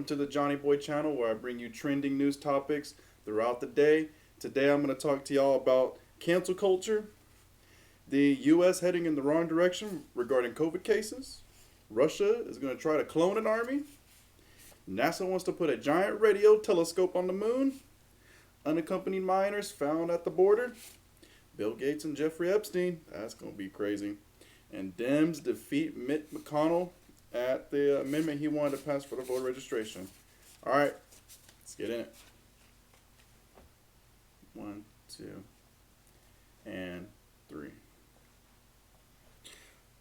to the Johnny Boy channel where I bring you trending news topics throughout the day. Today I'm going to talk to y'all about cancel culture, the U.S. heading in the wrong direction regarding COVID cases, Russia is going to try to clone an army, NASA wants to put a giant radio telescope on the moon, unaccompanied minors found at the border, Bill Gates and Jeffrey Epstein, that's going to be crazy, and Dems defeat Mitt McConnell at the amendment he wanted to pass for the voter registration. All right, let's get in it. 1, 2, and 3.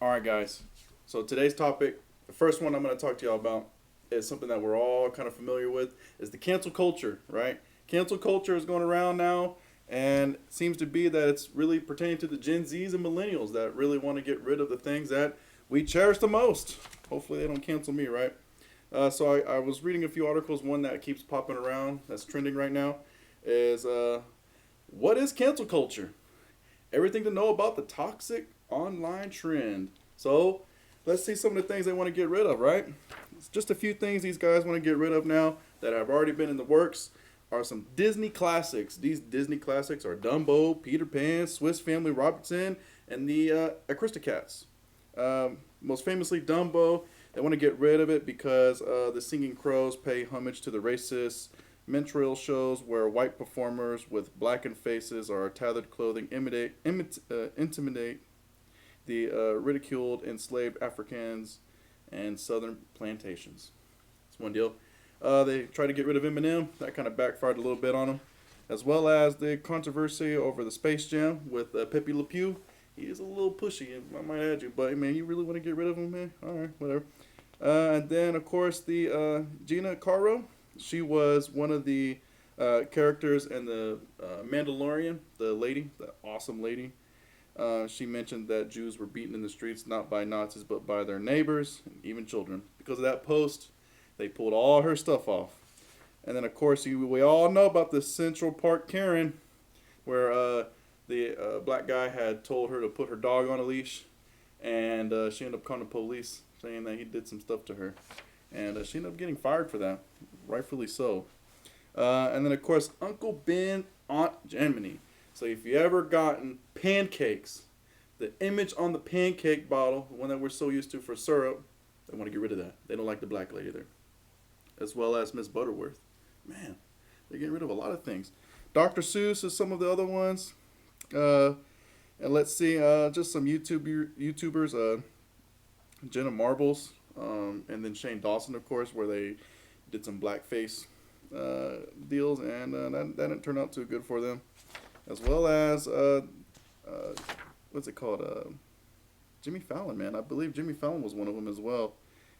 All right, guys. So today's topic, the first one I'm going to talk to y'all about, is something that we're all kind of familiar with, is the cancel culture, right? Cancel culture is going around now, and it seems to be that it's really pertaining to the Gen Zs and millennials that really want to get rid of the things that we cherish the most. Hopefully they don't cancel me, right? So I was reading a few articles. One that keeps popping around, that's trending right now, is what is cancel culture? Everything to know about the toxic online trend. So let's see some of the things they want to get rid of, right? It's just a few things these guys want to get rid of now that have already been in the works are some Disney classics. These Disney classics are Dumbo, Peter Pan, Swiss Family Robinson, and the Aristocats. Most famously, Dumbo. They want to get rid of it because the singing crows pay homage to the racist minstrel shows where white performers with blackened faces or tethered clothing intimidate the ridiculed enslaved Africans and southern plantations. That's one deal. They tried to get rid of Eminem. That kind of backfired a little bit on them. As well as the controversy over the Space Jam with Pepe Le Pew. He is a little pushy, I might add you. But, man, you really want to get rid of him, man? All right, whatever. And then, of course, the Gina Carano. She was one of the characters in the Mandalorian, the lady, the awesome lady. She mentioned that Jews were beaten in the streets not by Nazis but by their neighbors, and even children. Because of that post, they pulled all her stuff off. And then, of course, we all know about the Central Park Karen, where the black guy had told her to put her dog on a leash, and she ended up calling the police, saying that he did some stuff to her. And she ended up getting fired for that, rightfully so. And then, of course, Uncle Ben, Aunt Jeminy. So if you ever gotten pancakes, the image on the pancake bottle, the one that we're so used to for syrup, they want to get rid of that. They don't like the black lady there. As well as Miss Butterworth. Man, they're getting rid of a lot of things. Dr. Seuss is some of the other ones. And let's see, just some YouTubers, Jenna Marbles, and then Shane Dawson, of course, where they did some blackface deals, and that didn't turn out too good for them. As well as, what's it called? Jimmy Fallon, man. I believe Jimmy Fallon was one of them as well.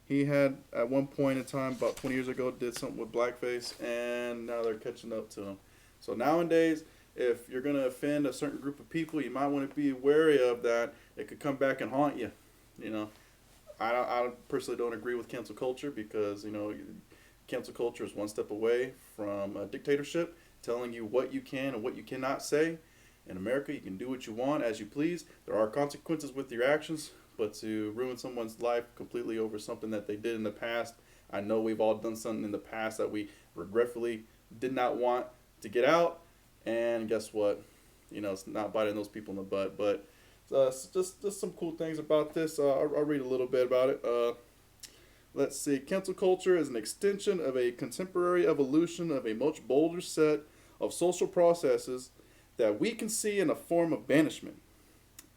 He had, at one point in time, about 20 years ago, did something with blackface, and now they're catching up to him. So nowadays, if you're going to offend a certain group of people, you might want to be wary of that. It could come back and haunt you. You know, I personally don't agree with cancel culture because, you know, cancel culture is one step away from a dictatorship, telling you what you can and what you cannot say. In America, you can do what you want as you please. There are consequences with your actions, but to ruin someone's life completely over something that they did in the past, I know we've all done something in the past that we regretfully did not want to get out, and guess what? You know, it's not biting those people in the butt, but it's just some cool things about this. I'll read a little bit about it. Let's see. Cancel culture is an extension of a contemporary evolution of a much bolder set of social processes that we can see in a form of banishment.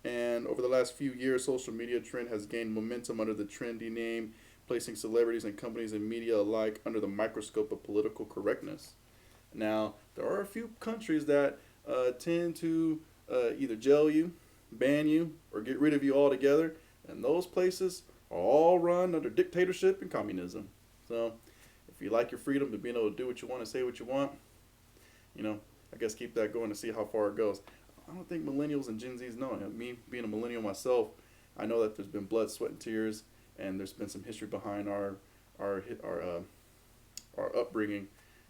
And over the last few years, social media trend has gained momentum under the trendy name, placing celebrities and companies and media alike under the microscope of political correctness. Now, there are a few countries that tend to either jail you, ban you, or get rid of you altogether, and those places are all run under dictatorship and communism. So, if you like your freedom to being able to do what you want and say what you want, you know, I guess keep that going to see how far it goes. I don't think millennials and Gen Zs know it. Me being a millennial myself, I know that there's been blood, sweat, and tears, and there's been some history behind our upbringing,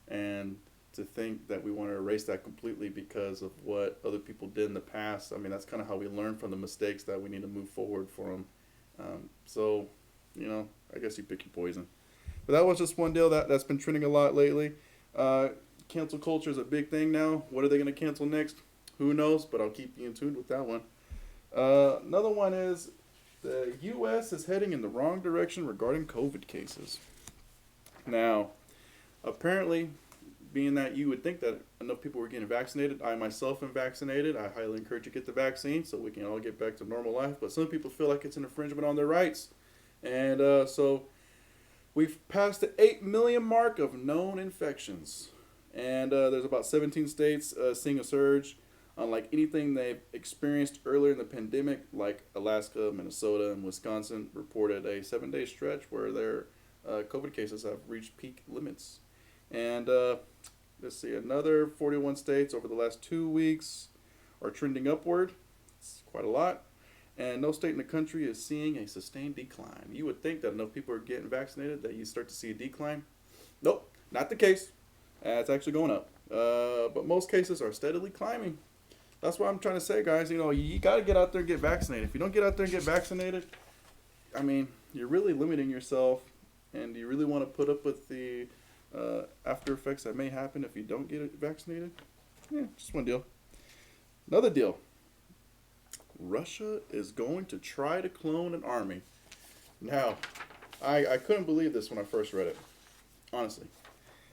and to think that we want to erase that completely because of what other people did in the past. I mean, that's kind of how we learn from the mistakes that we need to move forward from. So, you know, I guess you pick your poison. But that was just one deal that's been trending a lot lately. Uh, Cancel culture is a big thing now. What are they going to cancel next? Who knows? But I'll keep you in tune with that one. Another one is the U.S. is heading in the wrong direction regarding COVID cases. Now, apparently, being that you would think that enough people were getting vaccinated, I myself am vaccinated. I highly encourage you to get the vaccine so we can all get back to normal life. But some people feel like it's an infringement on their rights. And so we've passed the 8 million mark of known infections. And there's about 17 states seeing a surge. Unlike anything they've experienced earlier in the pandemic, like Alaska, Minnesota, and Wisconsin reported a 7-day stretch where their COVID cases have reached peak limits. And let's see, another 41 states over the last 2 weeks are trending upward. It's quite a lot. And no state in the country is seeing a sustained decline. You would think that enough people are getting vaccinated that you start to see a decline. Nope, not the case. It's actually going up. But most cases are steadily climbing. That's what I'm trying to say, guys. You know, you got to get out there and get vaccinated. If you don't get out there and get vaccinated, I mean, you're really limiting yourself. And you really want to put up with the after effects that may happen if you don't get vaccinated? Yeah, just one deal. Another deal. Russia is going to try to clone an army. Now, I couldn't believe this when I first read it, honestly.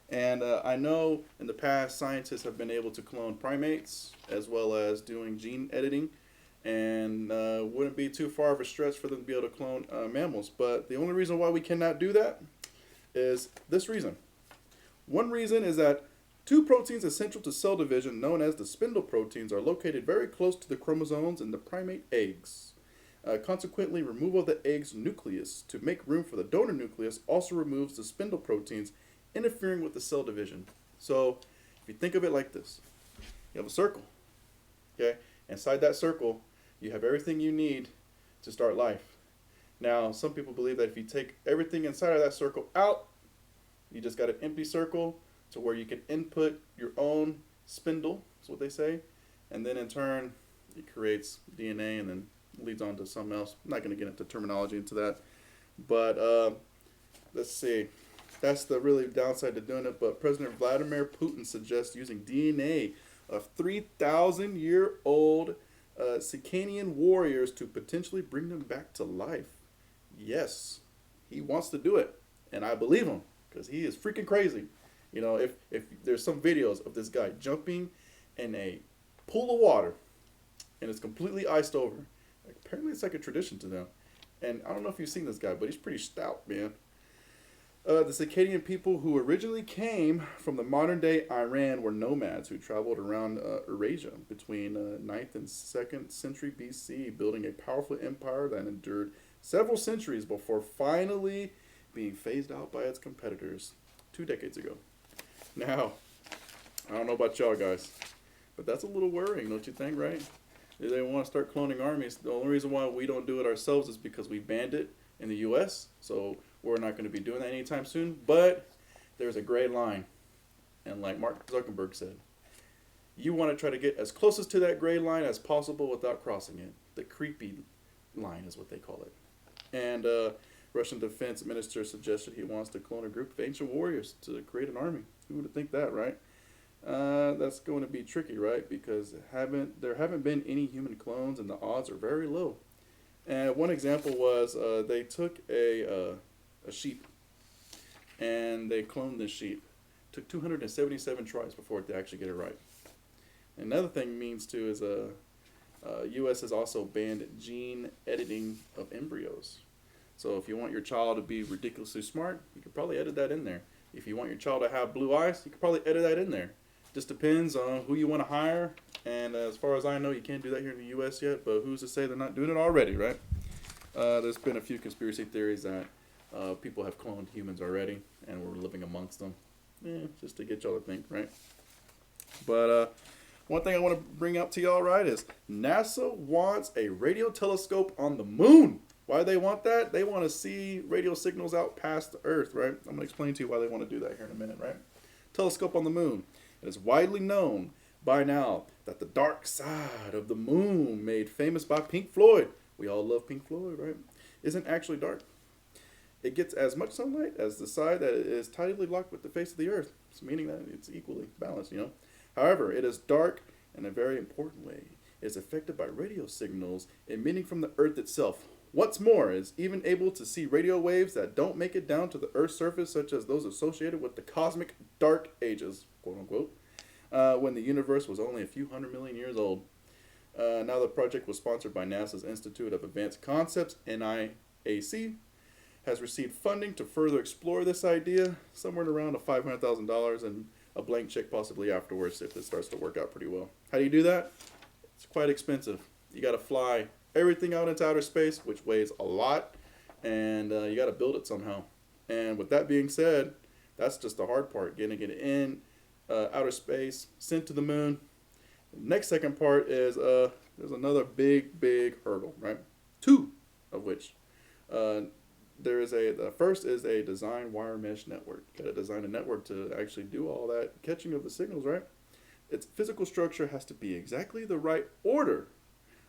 And I know in the past scientists have been able to clone primates as well as doing gene editing, and wouldn't be too far of a stretch for them to be able to clone mammals. But the only reason why we cannot do that is this reason. One reason is that two proteins essential to cell division, known as the spindle proteins, are located very close to the chromosomes in the primate eggs. Consequently, removal of the egg's nucleus to make room for the donor nucleus also removes the spindle proteins, interfering with the cell division. So, if you think of it like this, you have a circle, okay? Inside that circle, you have everything you need to start life. Now, some people believe that if you take everything inside of that circle out, you just got an empty circle to where you can input your own spindle, is what they say, and then in turn, it creates DNA and then leads on to something else. I'm not going to get into terminology into that, but let's see. That's the really downside to doing it, but President Vladimir Putin suggests using DNA of 3,000-year-old Sicanian warriors to potentially bring them back to life. Yes, he wants to do it, and I believe him, because he is freaking crazy. You know, if there's some videos of this guy jumping in a pool of water, and it's completely iced over. Apparently it's like a tradition to them. And I don't know if you've seen this guy, but he's pretty stout, man. The Sicanian people who originally came from the modern-day Iran were nomads who traveled around Eurasia between 9th and 2nd century BC, building a powerful empire that endured several centuries before finally being phased out by its competitors 2 decades ago. Now, I don't know about y'all guys, but that's a little worrying, don't you think, right? They want to start cloning armies. The only reason why we don't do it ourselves is because we banned it in the U.S., so we're not going to be doing that anytime soon. But there's a gray line, and like Mark Zuckerberg said, you want to try to get as closest to that gray line as possible without crossing it. The creepy line is what they call it. And Russian defense minister suggested he wants to clone a group of ancient warriors to create an army. Who would think that, right? That's going to be tricky, right? Because there haven't been any human clones, and the odds are very low. And one example was they took a sheep, and they cloned this sheep. Took 277 tries before they actually get it right. Another thing means too is U.S. has also banned gene editing of embryos. So if you want your child to be ridiculously smart, you could probably edit that in there. If you want your child to have blue eyes, you could probably edit that in there. Just depends on who you want to hire. And as far as I know, you can't do that here in the U.S. yet, but who's to say they're not doing it already, right? There's been a few conspiracy theories that people have cloned humans already, and we're living amongst them. Just to get y'all to think, right? But one thing I want to bring up to y'all, right, is NASA wants a radio telescope on the moon. Why do they want that? They want to see radio signals out past the Earth, right? I'm going to explain to you why they want to do that here in a minute, right? Telescope on the moon. It is widely known by now that the dark side of the moon, made famous by Pink Floyd, we all love Pink Floyd, right, isn't actually dark. it gets as much sunlight as the side that is tightly locked with the face of the Earth, meaning that it's equally balanced, you know. However, it is dark in a very important way. It is affected by radio signals emitting from the Earth itself. What's more, is even able to see radio waves that don't make it down to the Earth's surface, such as those associated with the cosmic dark ages, quote unquote, when the universe was only a few 100 million years old. Now the project was sponsored by NASA's Institute of Advanced Concepts, NIAC, has received funding to further explore this idea, somewhere around $500,000 and a blank check possibly afterwards if it starts to work out pretty well. How do you do that? It's quite expensive. You got to fly everything out into outer space, which weighs a lot, and you got to build it somehow. And with that being said, that's just the hard part, getting it in outer space, sent to the moon. The next second part is there's another big hurdle, right? Two of which. The first is a design wire mesh network. Got to design a network to actually do all that catching of the signals, right? Its physical structure has to be exactly the right order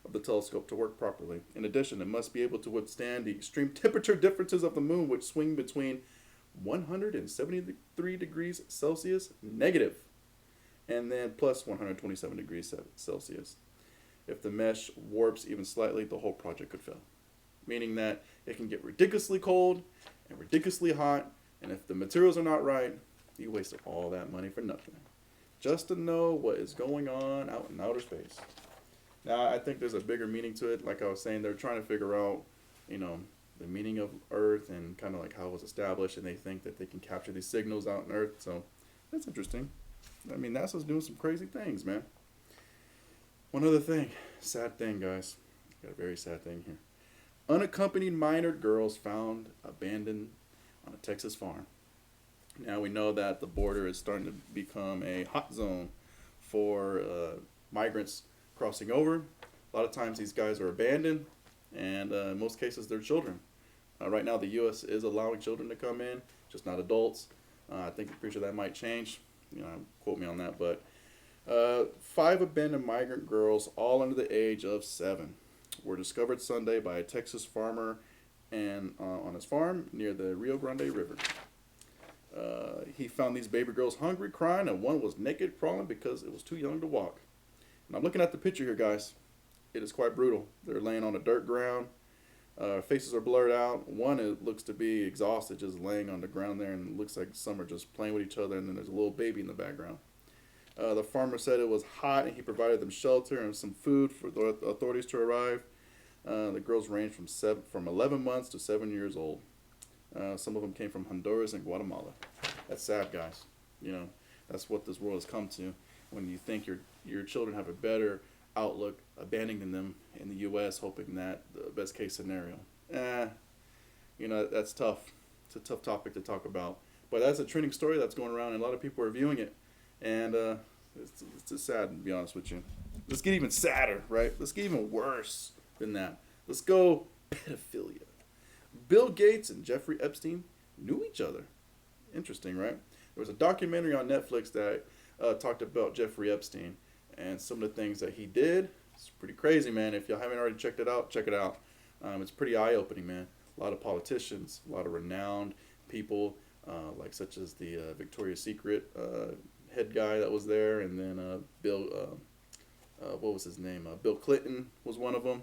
of the telescope to work properly. In addition, it must be able to withstand the extreme temperature differences of the moon, which swing between 173 degrees Celsius negative and then plus 127 degrees Celsius. If the mesh warps even slightly, the whole project could fail. Meaning that it can get ridiculously cold and ridiculously hot, and if the materials are not right, you wasted all that money for nothing. Just to know what is going on out in outer space. Now, I think there's a bigger meaning to it. Like I was saying, they're trying to figure out, you know, the meaning of Earth and kind of like how it was established, and they think that they can capture these signals out in Earth. So that's interesting. I mean, NASA's doing some crazy things, man. One other thing, sad thing, guys. Got a very sad thing here. Unaccompanied minor girls found abandoned on a Texas farm. Now we know that the border is starting to become a hot zone for migrants crossing over. A lot of times these guys are abandoned, and in most cases they're children. Right now the U.S. is allowing children to come in, just not adults. I think I'm pretty sure that might change. You know, quote me on that, but 5 abandoned migrant girls, all under the age of 7. Were discovered Sunday by a Texas farmer and on his farm near the Rio Grande River. He found these baby girls hungry, crying, and one was naked, crawling because it was too young to walk. And I'm looking at the picture here, guys. It is quite brutal. They're laying on a dirt ground. Faces are blurred out. One looks to be exhausted, just laying on the ground there, and it looks like some are just playing with each other, and then there's a little baby in the background. The farmer said it was hot, and he provided them shelter and some food for the authorities to arrive. The girls ranged from 11 months to 7 years old. Some of them came from Honduras and Guatemala. That's sad, guys. You know, that's what this world has come to. When you think your children have a better outlook, abandoning them in the U.S., hoping that the best case scenario. You know, that's tough. It's a tough topic to talk about. But that's a trending story that's going around, and a lot of people are viewing it. And it's just sad, to be honest with you. Let's get even sadder, right? Let's get even worse than that. Let's go pedophilia. Bill Gates and Jeffrey Epstein knew each other. Interesting, right? There was a documentary on Netflix that talked about Jeffrey Epstein and some of the things that he did. It's pretty crazy, man. If y'all haven't already checked it out, check it out. It's pretty eye-opening, man. A lot of politicians, a lot of renowned people, like such as the Victoria's Secret head guy that was there, and then Bill, what was his name? Bill Clinton was one of them.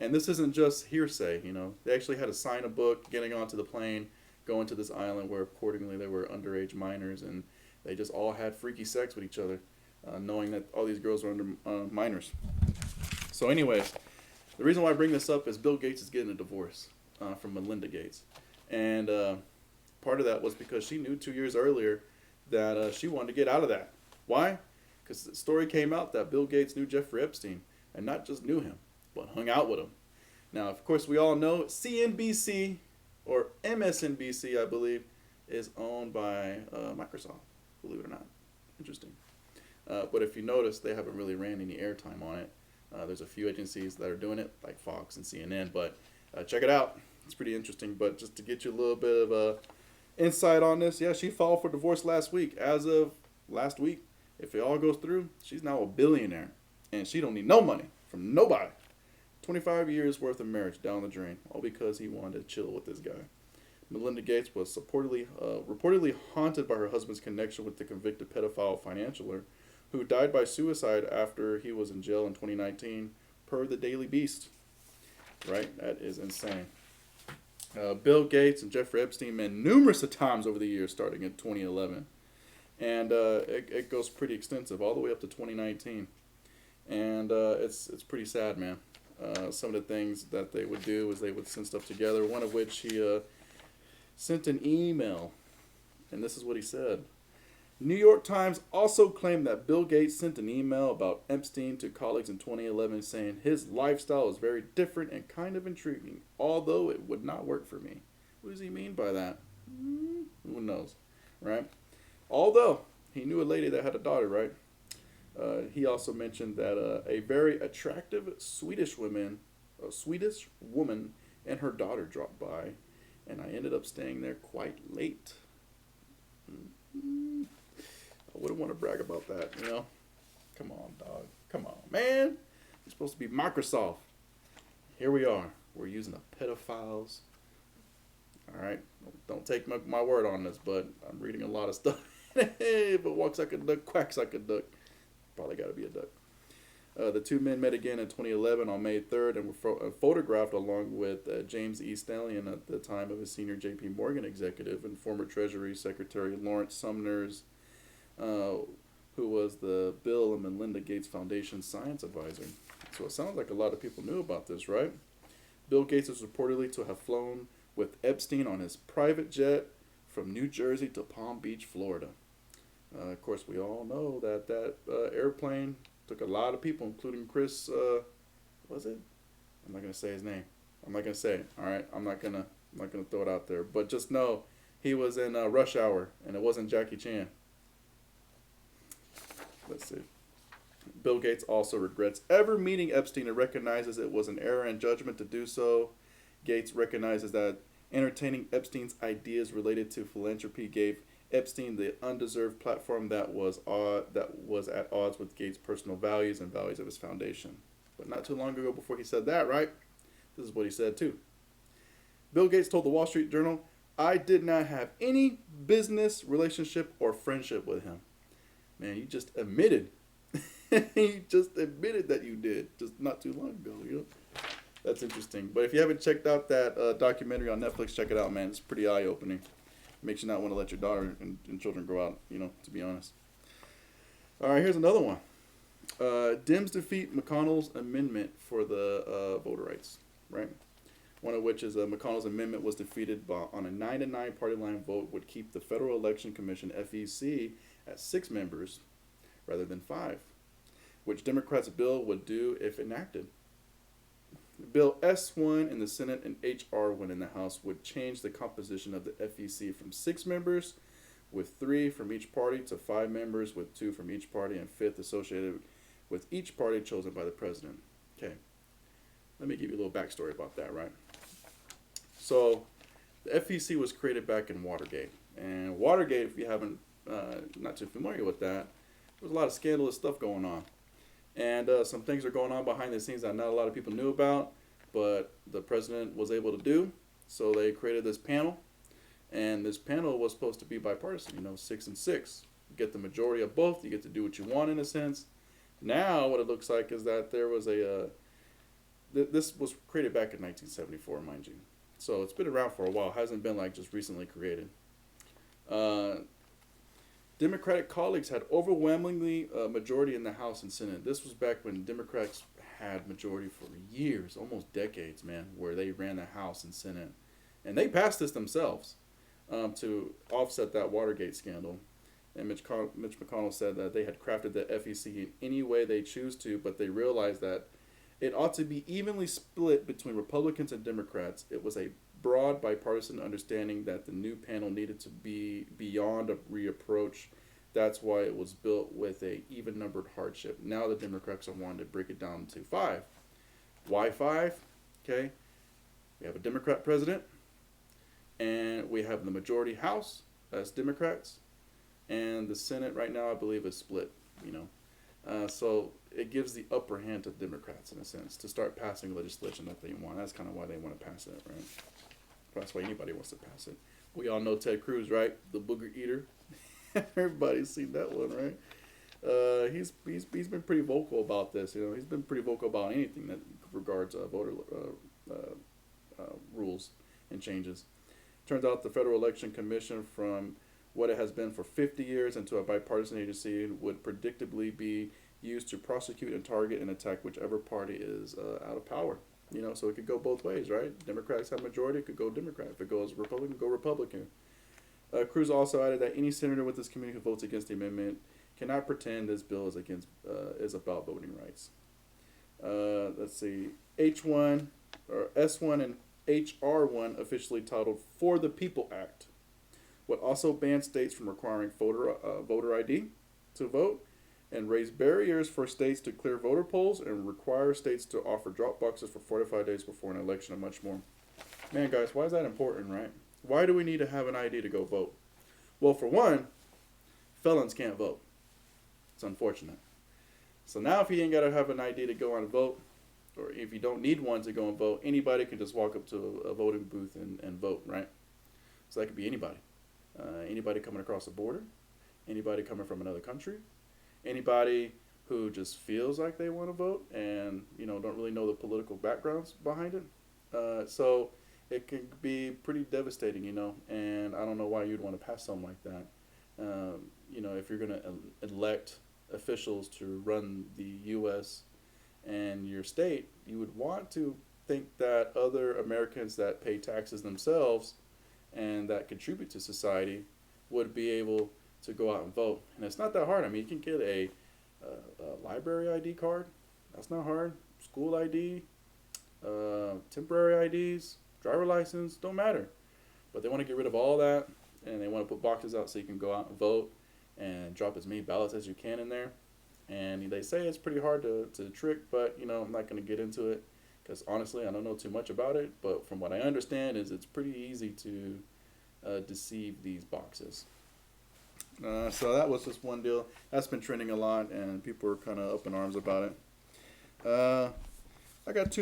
And this isn't just hearsay, you know. They actually had to sign a book, getting onto the plane, going to this island where accordingly they were underage minors, and they just all had freaky sex with each other, knowing that all these girls were minors. So anyways, the reason why I bring this up is Bill Gates is getting a divorce from Melinda Gates. And part of that was because she knew 2 years earlier that she wanted to get out of that. Why? Because the story came out that Bill Gates knew Jeffrey Epstein, and not just knew him, but hung out with him. Now, of course, we all know CNBC, or MSNBC, I believe, is owned by Microsoft, believe it or not. Interesting. But if you notice, they haven't really ran any airtime on it. There's a few agencies that are doing it, like Fox and CNN, but check it out. It's pretty interesting. But just to get you a little bit of insight on this, yeah, she filed for divorce last week. As of last week, if it all goes through, she's now a billionaire, and she don't need no money from nobody. 25 years worth of marriage down the drain, all because he wanted to chill with this guy. Melinda Gates was reportedly haunted by her husband's connection with the convicted pedophile financier, who died by suicide after he was in jail in 2019, per the Daily Beast. Right? That is insane. Bill Gates and Jeffrey Epstein met numerous times over the years, starting in 2011. And it goes pretty extensive, all the way up to 2019. And it's pretty sad, man. Some of the things that they would do is they would send stuff together, one of which he sent an email. And this is what he said. New York Times also claimed that Bill Gates sent an email about Epstein to colleagues in 2011 saying his lifestyle is very different and kind of intriguing, although it would not work for me. What does he mean by that? Who knows, right? Although he knew a lady that had a daughter, right? He also mentioned that a very attractive Swedish woman and her daughter dropped by, and I ended up staying there quite late. I wouldn't want to brag about that, you know? Come on, dog. Come on, man. You're supposed to be Microsoft. Here we are. We're using the pedophiles. All right? Don't take my word on this, but I'm reading a lot of stuff. If it walks like a duck, quacks like a duck. Probably got to be a duck. The two men met again in 2011 on May 3rd and were photographed along with James E. Stallion at the time of a senior J.P. Morgan executive and former Treasury Secretary Lawrence Sumner's, who was the Bill and Melinda Gates Foundation science advisor. So it sounds like a lot of people knew about this, right? Bill Gates is reportedly to have flown with Epstein on his private jet from New Jersey to Palm Beach, Florida. Of course, we all know that airplane took a lot of people, including Chris, was it? I'm not going to say his name. I'm not going to say it, all right? I'm not gonna throw it out there. But just know he was in Rush Hour, and it wasn't Jackie Chan. Let's see. Bill Gates also regrets ever meeting Epstein and recognizes it was an error in judgment to do so. Gates recognizes that entertaining Epstein's ideas related to philanthropy gave Epstein the undeserved platform that was at odds with Gates' personal values and values of his foundation. But not too long ago, before he said that, right? This is what he said too. Bill Gates told the Wall Street Journal, "I did not have any business relationship or friendship with him." Man, you just admitted. You just admitted that you did just not too long ago. You know, that's interesting. But if you haven't checked out that documentary on Netflix, check it out, man. It's pretty eye-opening. Makes you not want to let your daughter and children grow out, you know, to be honest. All right, here's another one. Dems defeat McConnell's amendment for the voter rights, right? One of which is McConnell's amendment was defeated on a 9-9 party line vote, would keep the Federal Election Commission, FEC, at 6 members rather than 5, which Democrats' bill would do if enacted. Bill S1 in the Senate and HR1 in the House would change the composition of the FEC from 6 members with 3 from each party to 5 members with 2 from each party and 5th associated with each party chosen by the president. Okay, let me give you a little backstory about that, right? So the FEC was created back in Watergate. And Watergate, if you haven't, not too familiar with that, there was a lot of scandalous stuff going on. And some things are going on behind the scenes that not a lot of people knew about, but the president was able to do. So they created this panel, and this panel was supposed to be bipartisan, you know, 6 and 6. You get the majority of both, you get to do what you want in a sense. Now what it looks like is that there was this was created back in 1974, mind you. So it's been around for a while, hasn't been like just recently created. Democratic colleagues had overwhelmingly majority in the House and Senate. This was back when Democrats had majority for years, almost decades, man, where they ran the House and Senate. And they passed this themselves to offset that Watergate scandal. And Mitch McConnell said that they had crafted the FEC in any way they choose to, but they realized that it ought to be evenly split between Republicans and Democrats. It was a broad bipartisan understanding that the new panel needed to be beyond a reapproach. That's why it was built with a even-numbered hardship. Now the Democrats are wanting to break it down to 5. Why 5? Okay, we have a Democrat president, and we have the majority House as Democrats, and the Senate right now I believe is split. You know, so it gives the upper hand to Democrats in a sense to start passing legislation that they want. That's kind of why they want to pass it, right? That's why anybody wants to pass it. We all know Ted Cruz, right? The booger eater. Everybody's seen that one, right? He's been pretty vocal about this. You know, he's been pretty vocal about anything that regards voter rules and changes. Turns out the Federal Election Commission, from what it has been for 50 years into a bipartisan agency, would predictably be used to prosecute and target and attack whichever party is out of power. You know, so it could go both ways, right? Democrats have majority, it could go Democrat. If it goes Republican, go Republican. Cruz also added that any senator with this committee who votes against the amendment cannot pretend this bill is about voting rights. Let's see, H1 or S1 and HR1, officially titled "For the People Act," would also ban states from requiring voter ID to vote, and raise barriers for states to clear voter polls, and require states to offer drop boxes for 45 days before an election, and much more. Man, guys, why is that important, right? Why do we need to have an ID to go vote? Well, for one, felons can't vote. It's unfortunate. So now if you ain't got to have an ID to go on and vote, or if you don't need one to go and vote, anybody can just walk up to a voting booth and vote, right? So that could be anybody. Anybody coming across the border, anybody coming from another country, anybody who just feels like they want to vote and, you know, don't really know the political backgrounds behind it. So it can be pretty devastating, you know, and I don't know why you'd want to pass something like that. You know, if you're going to elect officials to run the U.S. and your state, you would want to think that other Americans that pay taxes themselves and that contribute to society would be able to go out and vote. And it's not that hard. I mean, you can get a library ID card. That's not hard. School ID, temporary IDs, driver license, don't matter. But they want to get rid of all that, and they want to put boxes out so you can go out and vote and drop as many ballots as you can in there. And they say it's pretty hard to trick, but, you know, I'm not going to get into it because, honestly, I don't know too much about it. But from what I understand is it's pretty easy to deceive these boxes. So that was just one deal. That's been trending a lot, and people are kind of up in arms about it. I got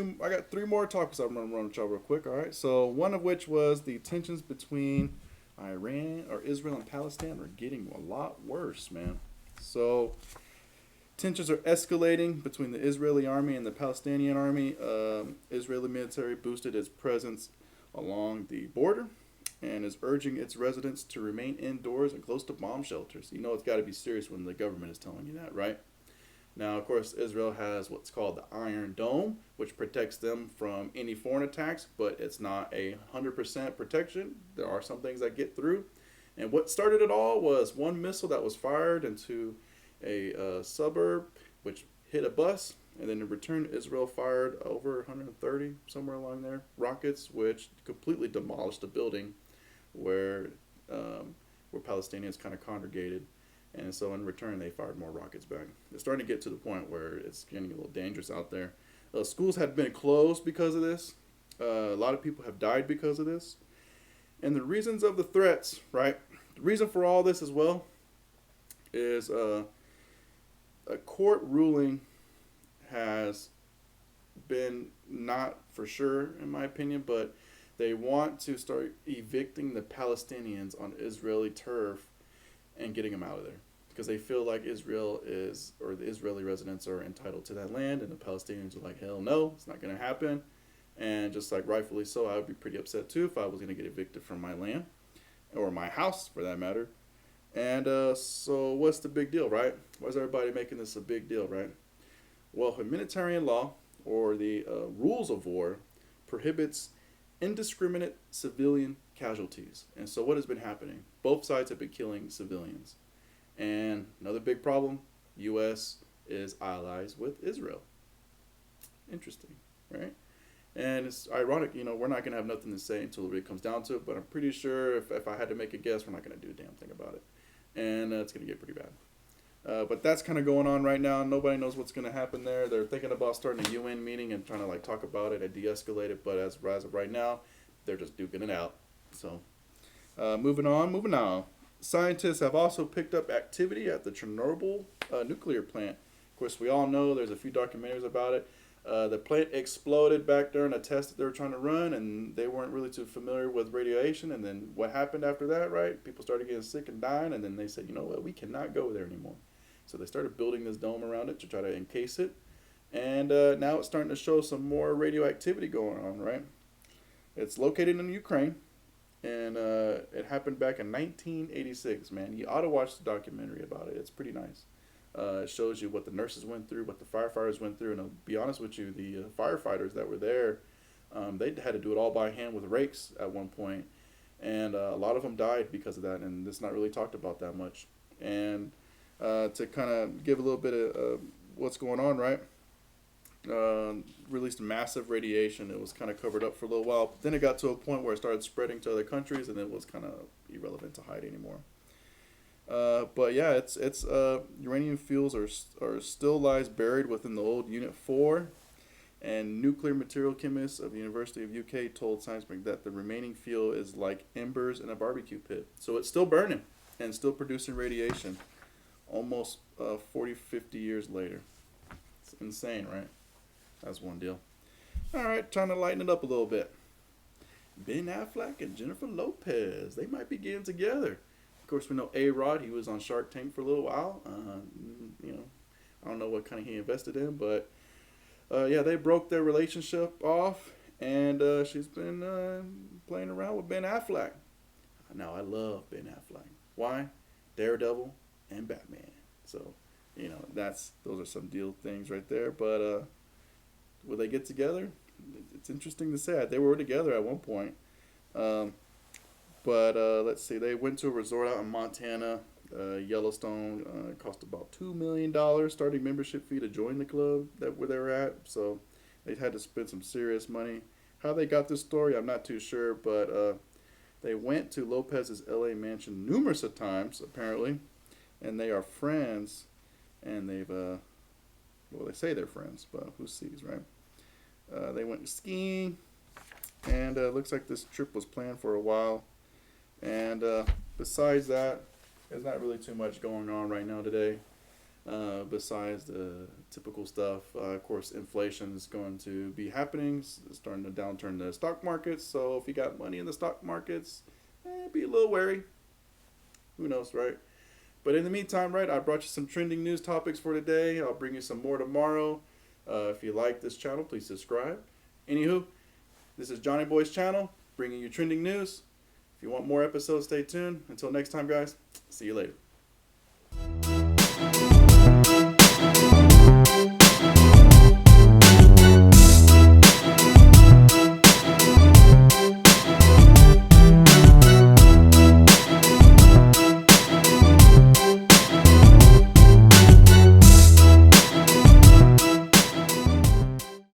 three more topics I'm going to run with y'all real quick, all right? So one of which was the tensions between Israel and Palestine are getting a lot worse, man. So tensions are escalating between the Israeli army and the Palestinian army. Israeli military boosted its presence along the border and is urging its residents to remain indoors and close to bomb shelters. You know it's got to be serious when the government is telling you that, right? Now, of course, Israel has what's called the Iron Dome, which protects them from any foreign attacks, but it's not 100% protection. There are some things that get through. And what started it all was one missile that was fired into a suburb, which hit a bus, and then in return, Israel fired over 130, somewhere along there, rockets, which completely demolished the building where Palestinians kind of congregated. And so in return, they fired more rockets back. It's starting to get to the point where it's getting a little dangerous out there. Schools have been closed because of this. A lot of people have died because of this. And the reasons of the threats, right? The reason for all this as well is a court ruling has been, not for sure in my opinion, but they want to start evicting the Palestinians on Israeli turf and getting them out of there, because they feel like Israel is, or the Israeli residents are entitled to that land, and the Palestinians are like, hell no, it's not going to happen. And just like rightfully so, I would be pretty upset too if I was going to get evicted from my land, or my house for that matter. And so what's the big deal, right? Why is everybody making this a big deal, right? Well, humanitarian law, or the rules of war, prohibits indiscriminate civilian casualties. And so what has been happening? Both sides have been killing civilians. And another big problem, U.S. is allies with Israel. Interesting, right? And it's ironic, you know, we're not going to have nothing to say until it really comes down to it, but I'm pretty sure if I had to make a guess, we're not going to do a damn thing about it. And it's going to get pretty bad. But that's kind of going on right now. Nobody knows what's going to happen there. They're thinking about starting a UN meeting and trying to like talk about it and de-escalate it, but as of right now, they're just duking it out. So moving on. Scientists have also picked up activity at the Chernobyl nuclear plant. Of course, we all know there's a few documentaries about it. The plant exploded back during a test that they were trying to run, and they weren't really too familiar with radiation. And then what happened after that, right? People started getting sick and dying, and then they said, you know what, we cannot go there anymore. So they started building this dome around it to try to encase it. And now it's starting to show some more radioactivity going on, right? It's located in Ukraine, and it happened back in 1986, man. You ought to watch the documentary about it. It's pretty nice. It shows you what the nurses went through, what the firefighters went through, and I'll be honest with you, the firefighters that were there, they had to do it all by hand with rakes at one point, and a lot of them died because of that, and it's not really talked about that much. And to kind of give a little bit of what's going on, right? Released massive radiation. It was kind of covered up for a little while. But then it got to a point where it started spreading to other countries, and it was kind of irrelevant to hide anymore. But yeah, it's uranium fuels are still lies buried within the old Unit 4, and nuclear material chemists of the University of UK told Scientific that the remaining fuel is like embers in a barbecue pit. So it's still burning and still producing radiation almost 40, 50 years later. It's insane, right? That's one deal. All right, trying to lighten it up a little bit. Ben Affleck and Jennifer Lopez, they might be getting together. Of course, we know A-Rod, he was on Shark Tank for a little while. You know, I don't know what kind of he invested in, but yeah, they broke their relationship off, and she's been playing around with Ben Affleck. Now, I love Ben Affleck. Why? Daredevil and Batman. So, you know, those are some deal things right there. But will they get together? It's interesting to say. They were together at one point. But let's see. They went to a resort out in Montana, Yellowstone. It cost about $2 million starting membership fee to join the club where they were at. So they had to spend some serious money. How they got this story, I'm not too sure. But they went to Lopez's LA mansion numerous of times, apparently. And they are friends. And they've, well, they say they're friends, but who sees, right? They went skiing. And it looks like this trip was planned for a while. And besides that, there's not really too much going on right now today. Besides the typical stuff, of course, inflation is going to be happening. It's starting to downturn the stock markets. So if you got money in the stock markets, be a little wary. Who knows, right? But in the meantime, right, I brought you some trending news topics for today. I'll bring you some more tomorrow. If you like this channel, please subscribe. Anywho, this is Johnny Boy's channel, bringing you trending news. If you want more episodes, stay tuned. Until next time, guys, see you later.